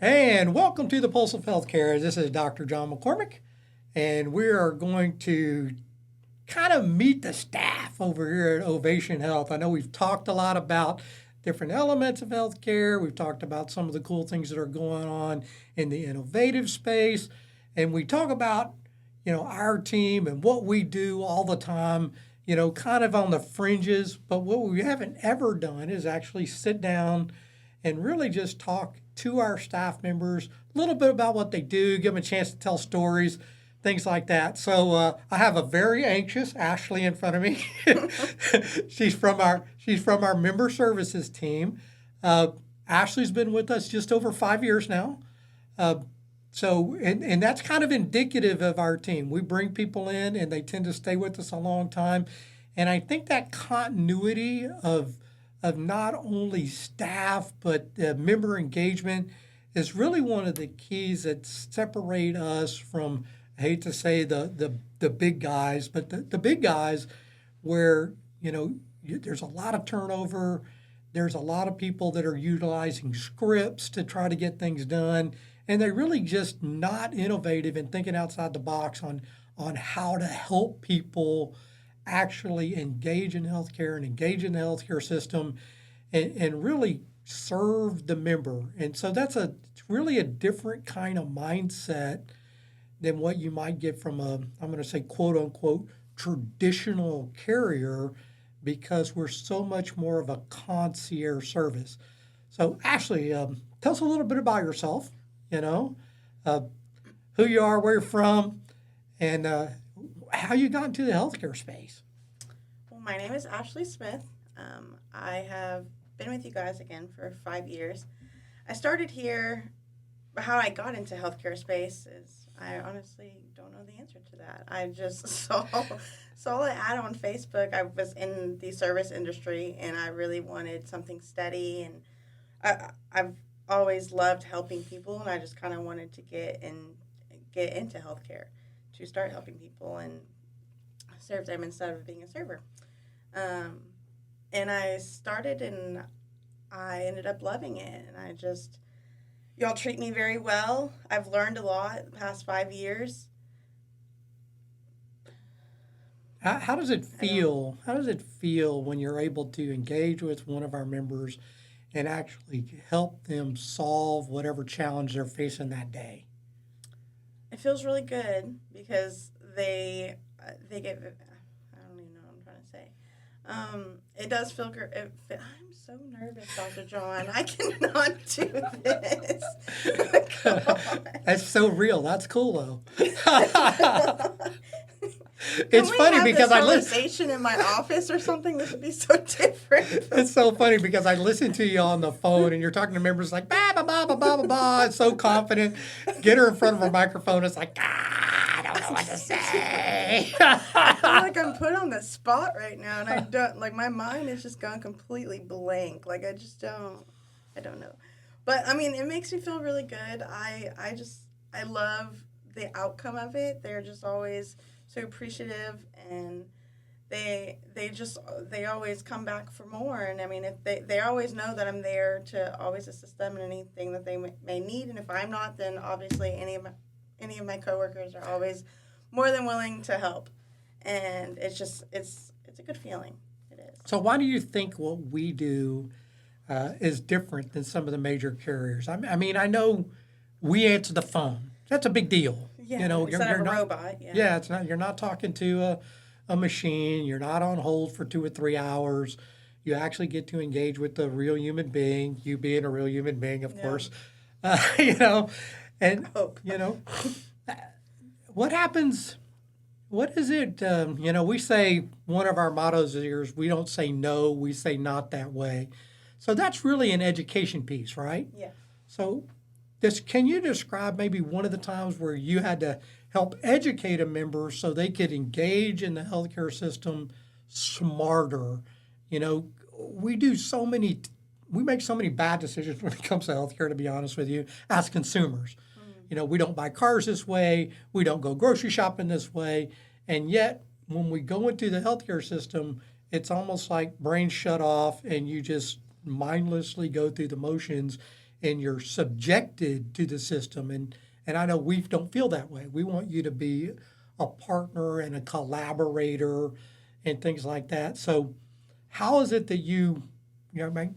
And welcome to the Pulse of Healthcare. This is Dr. John McCormick, and we are going to kind of meet the staff over here at Ovation Health. I know we've talked a lot about different elements of healthcare. We've talked about some of the cool things that are going on in the innovative space, and we talk about, our team and what we do all the time, kind of on the fringes. But what we haven't ever done is actually sit down and really just talk to our staff members a little bit about what they do, give them a chance to tell stories, things like that. So I have a very anxious Ashley in front of me. she's from our member services team. Ashley's been with us just over 5 years now. Uh, and that's kind of indicative of our team. We bring people in and they tend to stay with us a long time. And I think that continuity of not only staff but member engagement is really one of the keys that separate us from, I hate to say the big guys, but the big guys where, there's a lot of turnover. There's a lot of people that are utilizing scripts to try to get things done, and they're really just not innovative and thinking outside the box on how to help people actually engage in healthcare and engage in the healthcare system and really serve the member. And so it's really a different kind of mindset than what you might get from I'm going to say, quote unquote, traditional carrier, because we're so much more of a concierge service. So, Ashley, tell us a little bit about yourself, uh, who you are, where you're from, and how you got into the healthcare space. Well, my name is Ashley Smith. I have been with you guys again for 5 years. I started here. How I got into healthcare space is I honestly don't know the answer to that. I just saw an ad on Facebook. I was in the service industry and I really wanted something steady, and I've always loved helping people, and I just kind of wanted to get into healthcare to start helping people and serve them instead of being a server. Um, and I started and I ended up loving it, and y'all treat me very well. I've learned a lot the past 5 years. How does it I don't. feel? How does it feel when you're able to engage with one of our members and actually help them solve whatever challenge they're facing that day? It feels really good because they get. I don't even know what I'm trying to say. It does feel good. I'm so nervous, Dr. John. I cannot do this. Come on. That's so real. That's cool though. Can It's we funny have this because I listen. conversation in my office or something? This would be so different. It's so funny because I listen to you on the phone and you're talking to members like ba ba ba ba ba ba ba. It's so confident. Get her in front of a microphone. It's like I don't know what to say. I feel like I'm put on the spot right now, and I don't like my mind is just gone completely blank. Like I don't know. But I mean, it makes me feel really good. I love the outcome of it. They're just always so appreciative, and they always come back for more. And I mean, if they always know that I'm there to always assist them in anything that they may need. And if I'm not, then obviously any of my coworkers are always more than willing to help. And it's a good feeling. It is. So why do you think what we do is different than some of the major carriers? I mean, I know we answer the phone. That's a big deal. Yeah, You're instead of a not. robot. Yeah. Yeah, it's not. You're not talking to a machine. You're not on hold for 2 or 3 hours. You actually get to engage with a real human being. You being a real human being, of Yeah. course. You know, and I hope. what happens? What is it? We say one of our mottos here is we don't say no, we say not that way. So that's really an education piece, right? Yeah. So, can you describe maybe one of the times where you had to help educate a member so they could engage in the healthcare system smarter? You know, we do so many, we make so many bad decisions when it comes to healthcare, to be honest with you, as consumers. We don't buy cars this way, we don't go grocery shopping this way, and yet when we go into the healthcare system, it's almost like brains shut off and you just mindlessly go through the motions and you're subjected to the system. And I know we don't feel that way. We want you to be a partner and a collaborator and things like that. So how is it that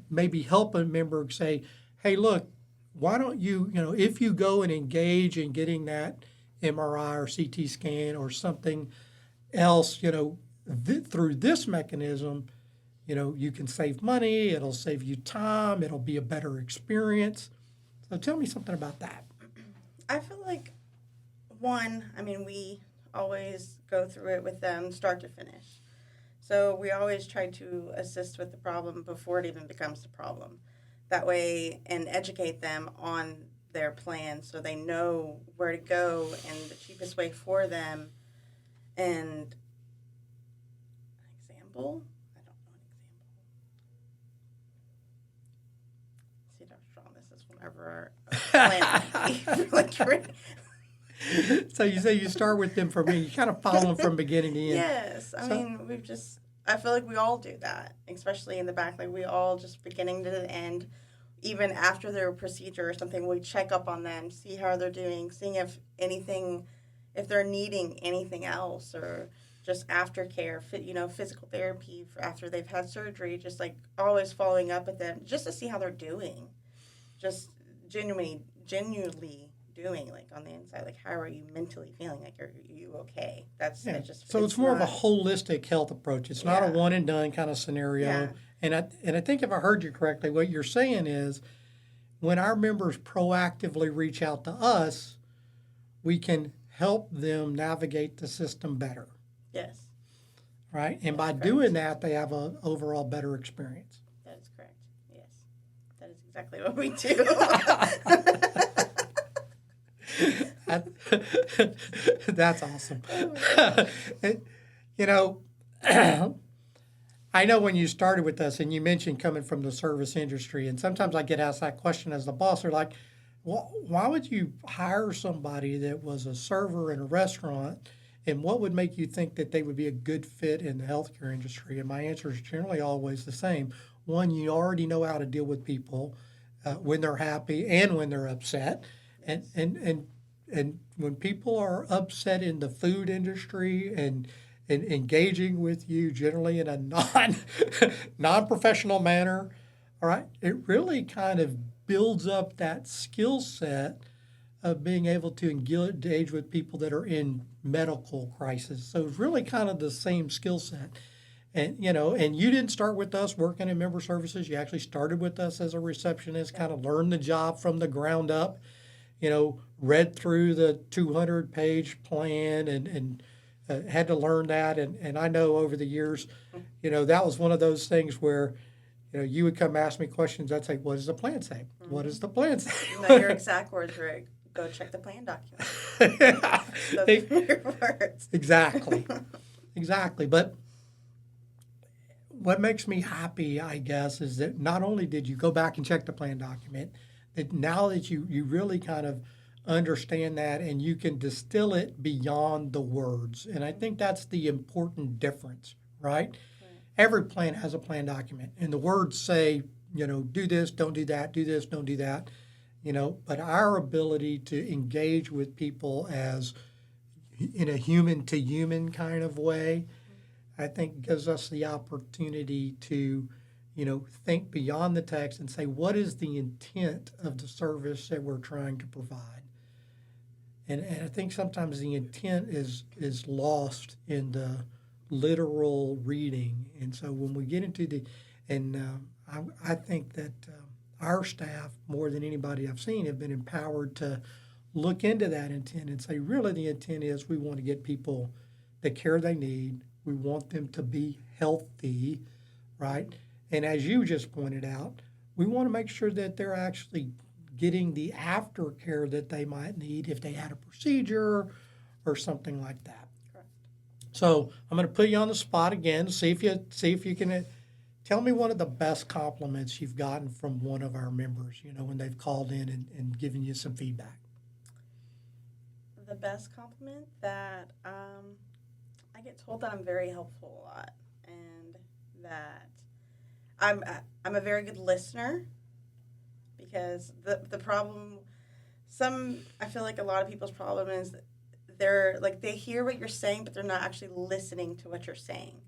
maybe help a member say, hey, look, why don't you, if you go and engage in getting that MRI or CT scan or something else, through this mechanism, you can save money, it'll save you time, it'll be a better experience. So tell me something about that. I feel like, we always go through it with them start to finish. So we always try to assist with the problem before it even becomes the problem. That way, and educate them on their plan so they know where to go and the cheapest way for them. And an example? I don't know an example. See, Dr. Strong, this is whenever our plan So you say you start with them from you kind of follow them from beginning to end. Yes. I feel like we all do that, especially in the back. Like, we all just beginning to the end, even after their procedure or something, we check up on them, see how they're doing, seeing if they're needing anything else, or just aftercare, physical therapy for after they've had surgery, just like always following up with them just to see how they're doing. Just genuinely doing, like, on the inside, like, how are you mentally feeling? Like, are you okay? So it's more of a holistic health approach. It's not a one and done kind of scenario. Yeah. And I think if I heard you correctly, what you're saying is when our members proactively reach out to us, we can help them navigate the system better. Yes. Right? And by correct. doing that, they have an overall better experience. That is correct. Yes. That is exactly what we do. That's awesome. I know when you started with us and you mentioned coming from the service industry, and sometimes I get asked that question as the boss. They're like, well, why would you hire somebody that was a server in a restaurant, and what would make you think that they would be a good fit in the healthcare industry? And my answer is generally always the same. One, you already know how to deal with people when they're happy and when they're upset. And when people are upset in the food industry and engaging with you generally in a non-professional manner, all right, it really kind of builds up that skill set of being able to engage with people that are in medical crisis. So it's really kind of the same skill set. And you didn't start with us working in member services. You actually started with us as a receptionist, kind of learned the job from the ground up. Read through the 200-page plan and had to learn that. And I know over the years, that was one of those things where, you would come ask me questions. I'd say, what does the plan say? Mm-hmm. What does the plan say? No, your exact words were, go check the plan document. Those were your words. Exactly. But what makes me happy, I guess, is that not only did you go back and check the plan document, that now that you really kind of understand that and you can distill it beyond the words. And I think that's the important difference, right? Every plan has a plan document, and the words say, do this, don't do that, do this, don't do that, but our ability to engage with people as in a human to human kind of way, I think gives us the opportunity to think beyond the text and say, what is the intent of the service that we're trying to provide? And I think sometimes the intent is lost in the literal reading. And so when we get into I think that our staff, more than anybody I've seen, have been empowered to look into that intent and say, really, the intent is we want to get people the care they need. We want them to be healthy, right? And as you just pointed out, we want to make sure that they're actually getting the aftercare that they might need if they had a procedure or something like that. Correct. So I'm going to put you on the spot again. See if you can tell me one of the best compliments you've gotten from one of our members. When they've called in and given you some feedback. The best compliment that I get told that I'm very helpful a lot, and that I'm a very good listener, because the problem, I feel like a lot of people's problem is they hear what you're saying, but they're not actually listening to what you're saying.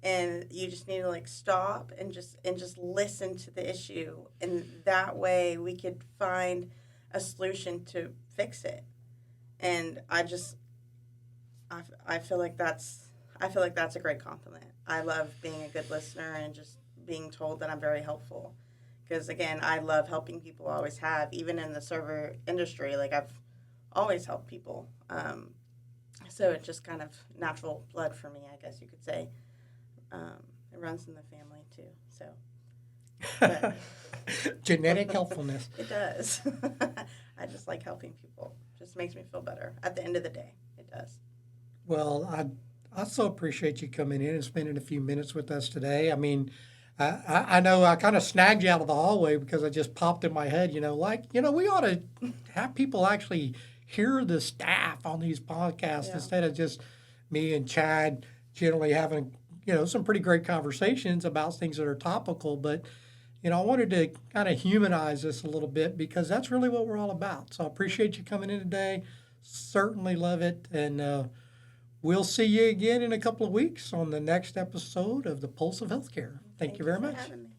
And you just need to like stop and just listen to the issue, and that way we could find a solution to fix it. And I feel like that's a great compliment. I love being a good listener and just being told that I'm very helpful. Because again, I love helping people. Always have, even in the server industry. Like I've always helped people. So it's just kind of natural blood for me, I guess you could say. It runs in the family too. So, but Genetic helpfulness. it does. I just like helping people. Just makes me feel better. At the end of the day, it does. Well, I so appreciate you coming in and spending a few minutes with us today. I mean, I know I kind of snagged you out of the hallway because I just popped in my head, we ought to have people actually hear the staff on these podcasts instead of just me and Chad generally having, some pretty great conversations about things that are topical. But, I wanted to kind of humanize this a little bit because that's really what we're all about. So I appreciate you coming in today. Certainly love it. And we'll see you again in a couple of weeks on the next episode of The Pulse of Healthcare. Thank you very for much. having me.